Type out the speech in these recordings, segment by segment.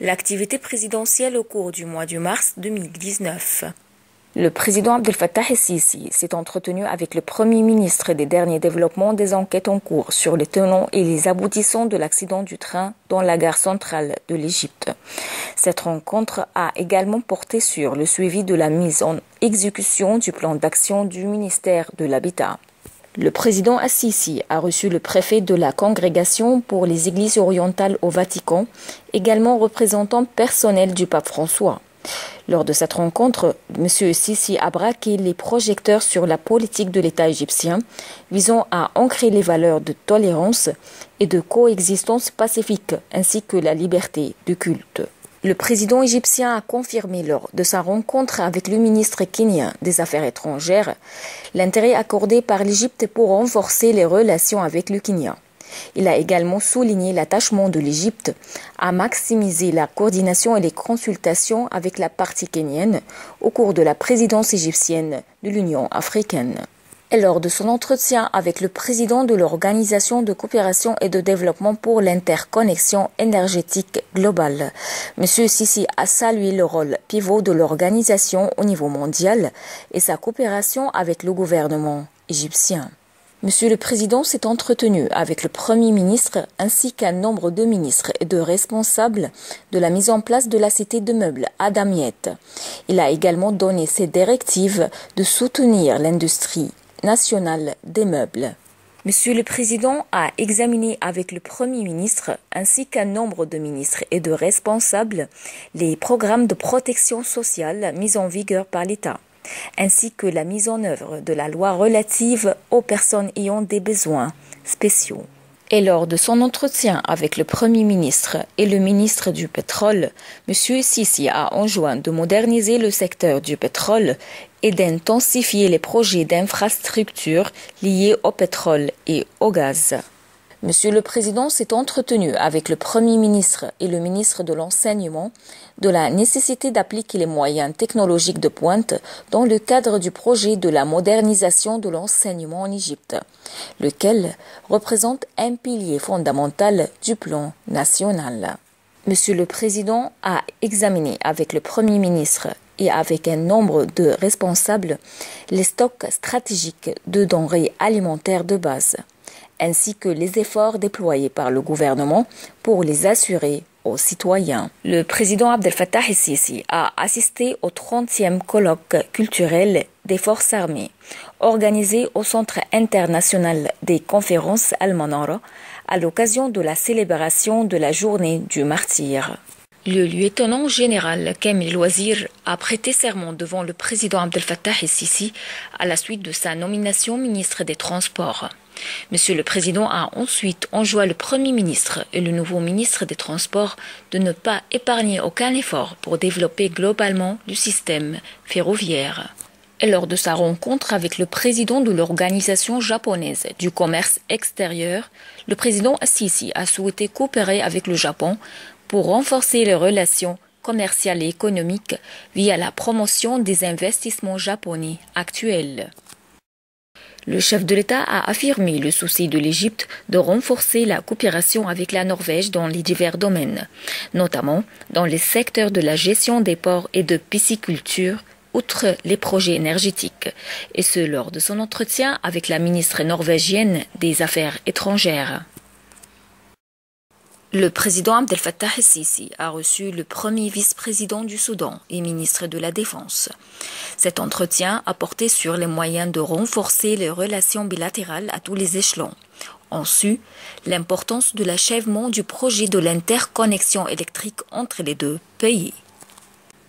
l'activité présidentielle au cours du mois de mars 2019. Le président Abdel Fattah el-Sisi s'est entretenu avec le Premier ministre des derniers développements des enquêtes en cours sur les tenants et les aboutissants de l'accident du train dans la gare centrale de l'Égypte. Cette rencontre a également porté sur le suivi de la mise en exécution du plan d'action du ministère de l'Habitat. Le président al-Sisi a reçu le préfet de la Congrégation pour les Églises orientales au Vatican, également représentant personnel du pape François. Lors de cette rencontre, M. Sisi a braqué les projecteurs sur la politique de l'État égyptien visant à ancrer les valeurs de tolérance et de coexistence pacifique ainsi que la liberté de culte. Le président égyptien a confirmé lors de sa rencontre avec le ministre kenyan des Affaires étrangères l'intérêt accordé par l'Égypte pour renforcer les relations avec le Kenya. Il a également souligné l'attachement de l'Égypte à maximiser la coordination et les consultations avec la partie kenyenne au cours de la présidence égyptienne de l'Union africaine. Et lors de son entretien avec le président de l'Organisation de coopération et de développement pour l'interconnexion énergétique globale, M. Sisi a salué le rôle pivot de l'organisation au niveau mondial et sa coopération avec le gouvernement égyptien. Monsieur le Président s'est entretenu avec le Premier ministre ainsi qu'un nombre de ministres et de responsables de la mise en place de la cité de meubles à Damiette. Il a également donné ses directives de soutenir l'industrie nationale des meubles. Monsieur le Président a examiné avec le Premier ministre ainsi qu'un nombre de ministres et de responsables les programmes de protection sociale mis en vigueur par l'État, ainsi que la mise en œuvre de la loi relative aux personnes ayant des besoins spéciaux. Et lors de son entretien avec le Premier ministre et le ministre du Pétrole, M. Sisi a enjoint de moderniser le secteur du pétrole et d'intensifier les projets d'infrastructures liés au pétrole et au gaz. Monsieur le Président s'est entretenu avec le Premier ministre et le ministre de l'Enseignement de la nécessité d'appliquer les moyens technologiques de pointe dans le cadre du projet de la modernisation de l'enseignement en Égypte, lequel représente un pilier fondamental du plan national. Monsieur le Président a examiné avec le Premier ministre et avec un nombre de responsables les stocks stratégiques de denrées alimentaires de base, ainsi que les efforts déployés par le gouvernement pour les assurer aux citoyens. Le président Abdel Fattah el-Sisi a assisté au 30e colloque culturel des forces armées, organisé au Centre international des conférences Al-Manara à l'occasion de la célébration de la journée du martyr. Le lieutenant général Kamil Wazir a prêté serment devant le président Abdel Fattah el-Sisi à la suite de sa nomination ministre des Transports. Monsieur le Président a ensuite enjoint le Premier ministre et le nouveau ministre des Transports de ne pas épargner aucun effort pour développer globalement le système ferroviaire. Et lors de sa rencontre avec le président de l'Organisation japonaise du commerce extérieur, le président al-Sisi a souhaité coopérer avec le Japon pour renforcer les relations commerciales et économiques via la promotion des investissements japonais actuels. Le chef de l'État a affirmé le souci de l'Égypte de renforcer la coopération avec la Norvège dans les divers domaines, notamment dans les secteurs de la gestion des ports et de pisciculture, outre les projets énergétiques, et ce lors de son entretien avec la ministre norvégienne des Affaires étrangères. Le président Abdel Fattah el-Sisi a reçu le premier vice-président du Soudan et ministre de la Défense. Cet entretien a porté sur les moyens de renforcer les relations bilatérales à tous les échelons. On sut l'importance de l'achèvement du projet de l'interconnexion électrique entre les deux pays.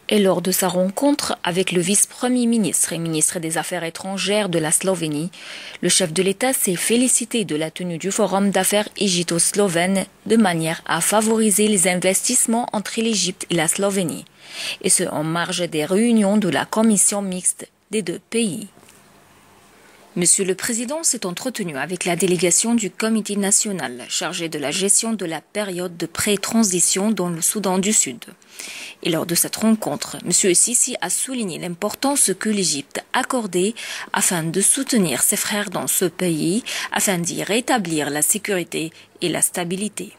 Et lors de sa rencontre avec le vice-premier ministre et ministre des Affaires étrangères de la Slovénie, le chef de l'État s'est félicité de la tenue du Forum d'affaires égypto-slovène de manière à favoriser les investissements entre l'Égypte et la Slovénie, et ce en marge des réunions de la commission mixte des deux pays. Monsieur le Président s'est entretenu avec la délégation du Comité national chargé de la gestion de la période de pré-transition dans le Soudan du Sud. Et lors de cette rencontre, M. Sisi a souligné l'importance que l'Égypte accordait afin de soutenir ses frères dans ce pays, afin d'y rétablir la sécurité et la stabilité.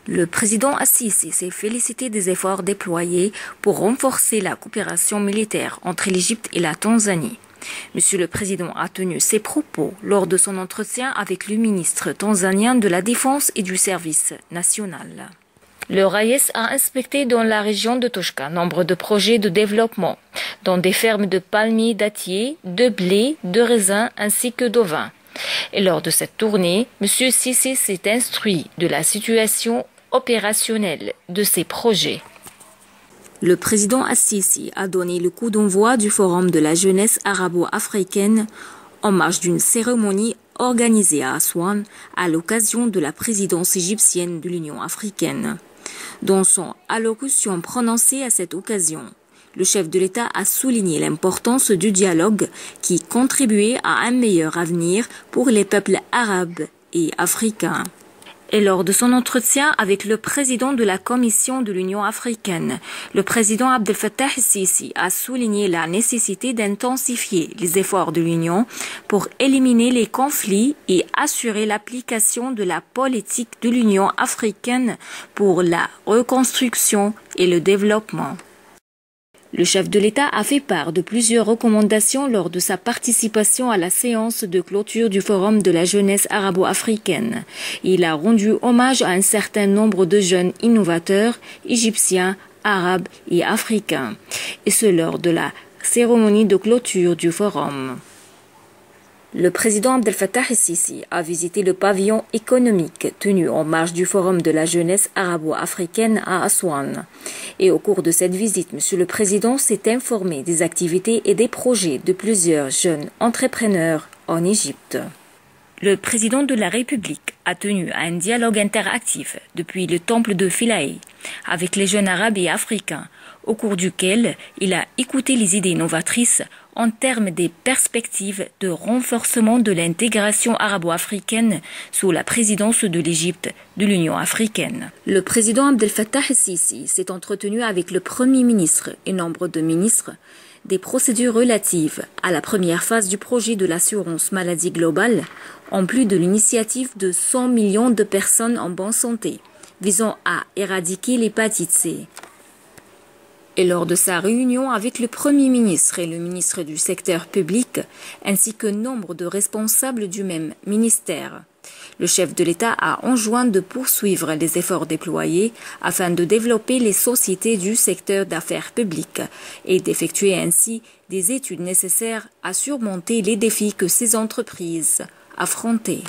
Le président Assisi s'est félicité des efforts déployés pour renforcer la coopération militaire entre l'Égypte et la Tanzanie. Monsieur le Président a tenu ses propos lors de son entretien avec le ministre tanzanien de la Défense et du Service national. Le RAIES a inspecté dans la région de Toshka nombre de projets de développement, dont des fermes de palmiers dattiers, de blé, de raisins ainsi que d'ovins. Et lors de cette tournée, M. Sisi s'est instruit de la situation opérationnelle de ces projets. Le président Assisi a donné le coup d'envoi du Forum de la jeunesse arabo-africaine en marge d'une cérémonie organisée à Aswan à l'occasion de la présidence égyptienne de l'Union africaine. Dans son allocution prononcée à cette occasion, le chef de l'État a souligné l'importance du dialogue qui contribuait à un meilleur avenir pour les peuples arabes et africains. Et lors de son entretien avec le président de la Commission de l'Union africaine, le président Abdel Fattah el-Sisi a souligné la nécessité d'intensifier les efforts de l'Union pour éliminer les conflits et assurer l'application de la politique de l'Union africaine pour la reconstruction et le développement. Le chef de l'État a fait part de plusieurs recommandations lors de sa participation à la séance de clôture du Forum de la jeunesse arabo-africaine. Il a rendu hommage à un certain nombre de jeunes innovateurs égyptiens, arabes et africains, et ce lors de la cérémonie de clôture du Forum. Le président Abdel Fattah el-Sisi a visité le pavillon économique tenu en marge du Forum de la jeunesse arabo-africaine à Aswan. Et au cours de cette visite, Monsieur le Président s'est informé des activités et des projets de plusieurs jeunes entrepreneurs en Égypte. Le président de la République a tenu un dialogue interactif depuis le temple de Philae avec les jeunes arabes et africains, au cours duquel il a écouté les idées novatrices en termes des perspectives de renforcement de l'intégration arabo-africaine sous la présidence de l'Égypte de l'Union africaine. Le président Abdel Fattah el-Sisi s'est entretenu avec le Premier ministre et nombre de ministres des procédures relatives à la première phase du projet de l'assurance maladie globale, en plus de l'initiative de 100 millions de personnes en bonne santé, visant à éradiquer l'hépatite C. Et lors de sa réunion avec le Premier ministre et le ministre du secteur public, ainsi que nombre de responsables du même ministère, le chef de l'État a enjoint de poursuivre les efforts déployés afin de développer les sociétés du secteur d'affaires publiques et d'effectuer ainsi des études nécessaires à surmonter les défis que ces entreprises affrontaient.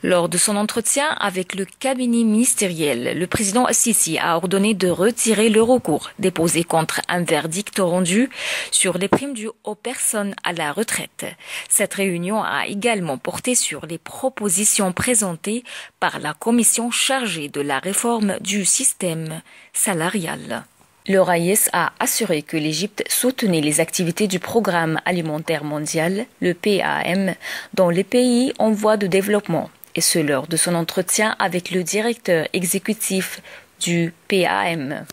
Lors de son entretien avec le cabinet ministériel, le président Assisi a ordonné de retirer le recours déposé contre un verdict rendu sur les primes dues aux personnes à la retraite. Cette réunion a également porté sur les propositions présentées par la commission chargée de la réforme du système salarial. Le RAIES a assuré que l'Égypte soutenait les activités du Programme alimentaire mondial, le PAM, dans les pays en voie de développement, et ce lors de son entretien avec le directeur exécutif du PAM.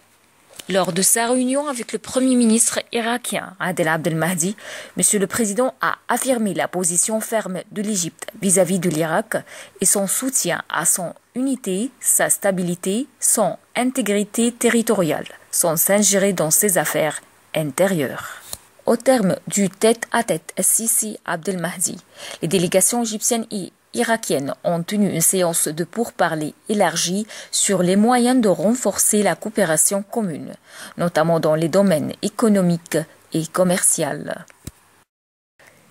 Lors de sa réunion avec le Premier ministre irakien, Adel Abdel Mahdi, Monsieur le Président a affirmé la position ferme de l'Égypte vis-à-vis de l'Irak et son soutien à son unité, sa stabilité, son intégrité territoriale, sans s'ingérer dans ses affaires intérieures. Au terme du tête-à-tête Sisi Abdel Mahdi, les délégations égyptiennes et irakiennes ont tenu une séance de pourparlers élargie sur les moyens de renforcer la coopération commune, notamment dans les domaines économiques et commerciaux.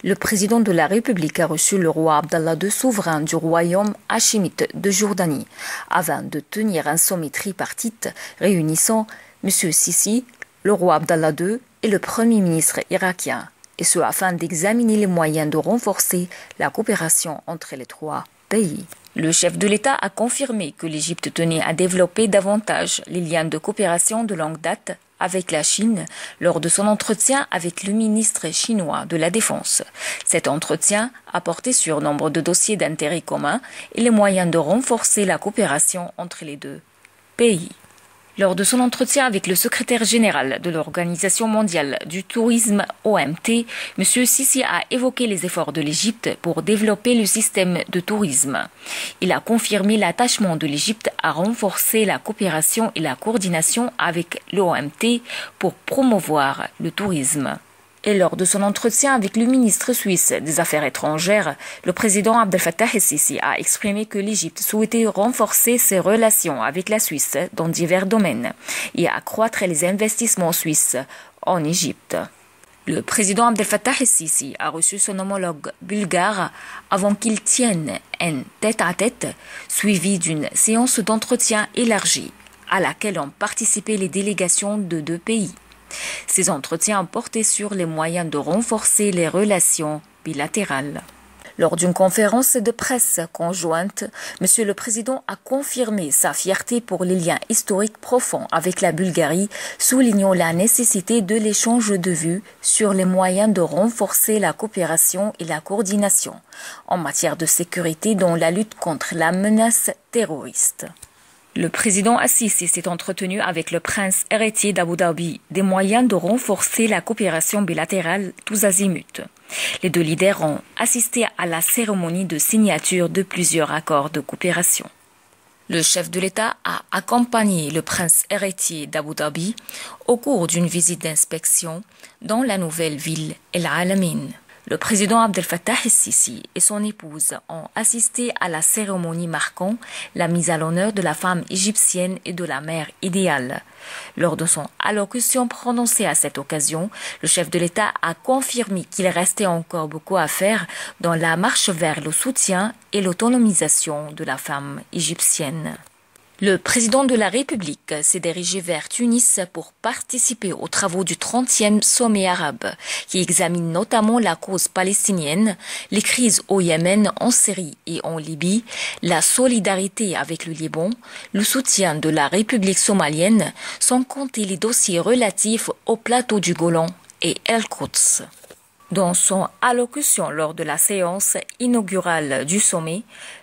Le président de la République a reçu le roi Abdallah II, souverain du royaume hachémite de Jordanie, afin de tenir un sommet tripartite réunissant M. Sisi, le roi Abdallah II et le Premier ministre irakien, et ce afin d'examiner les moyens de renforcer la coopération entre les trois pays. Le chef de l'État a confirmé que l'Égypte tenait à développer davantage les liens de coopération de longue date avec la Chine lors de son entretien avec le ministre chinois de la Défense. Cet entretien a porté sur nombre de dossiers d'intérêt commun et les moyens de renforcer la coopération entre les deux pays. Lors de son entretien avec le secrétaire général de l'Organisation mondiale du tourisme OMT, M. Sisi a évoqué les efforts de l'Égypte pour développer le système de tourisme. Il a confirmé l'attachement de l'Égypte à renforcer la coopération et la coordination avec l'OMT pour promouvoir le tourisme. Et lors de son entretien avec le ministre suisse des Affaires étrangères, le président Abdel Fattah el-Sisi a exprimé que l'Égypte souhaitait renforcer ses relations avec la Suisse dans divers domaines et accroître les investissements suisses en Égypte. Le président Abdel Fattah el-Sisi a reçu son homologue bulgare avant qu'il tienne un tête-à-tête suivi d'une séance d'entretien élargie à laquelle ont participé les délégations de 2 pays. Ces entretiens ont porté sur les moyens de renforcer les relations bilatérales. Lors d'une conférence de presse conjointe, M. le Président a confirmé sa fierté pour les liens historiques profonds avec la Bulgarie, soulignant la nécessité de l'échange de vues sur les moyens de renforcer la coopération et la coordination en matière de sécurité dans la lutte contre la menace terroriste. Le président Al-Sisi s'est entretenu avec le prince héritier d'Abu Dhabi des moyens de renforcer la coopération bilatérale tous azimuts. Les 2 leaders ont assisté à la cérémonie de signature de plusieurs accords de coopération. Le chef de l'État a accompagné le prince héritier d'Abu Dhabi au cours d'une visite d'inspection dans la nouvelle ville El Alamein. Le président Abdel Fattah el-Sisi et son épouse ont assisté à la cérémonie marquant la mise à l'honneur de la femme égyptienne et de la mère idéale. Lors de son allocution prononcée à cette occasion, le chef de l'État a confirmé qu'il restait encore beaucoup à faire dans la marche vers le soutien et l'autonomisation de la femme égyptienne. Le président de la République s'est dirigé vers Tunis pour participer aux travaux du 30e sommet arabe, qui examine notamment la cause palestinienne, les crises au Yémen, en Syrie et en Libye, la solidarité avec le Liban, le soutien de la République somalienne, sans compter les dossiers relatifs au plateau du Golan et El-Quds. Dans son allocution lors de la séance inaugurale du sommet,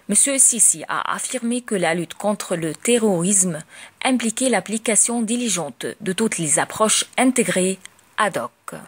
M. Sisi a affirmé que la lutte contre le terrorisme impliquait l'application diligente de toutes les approches intégrées ad hoc.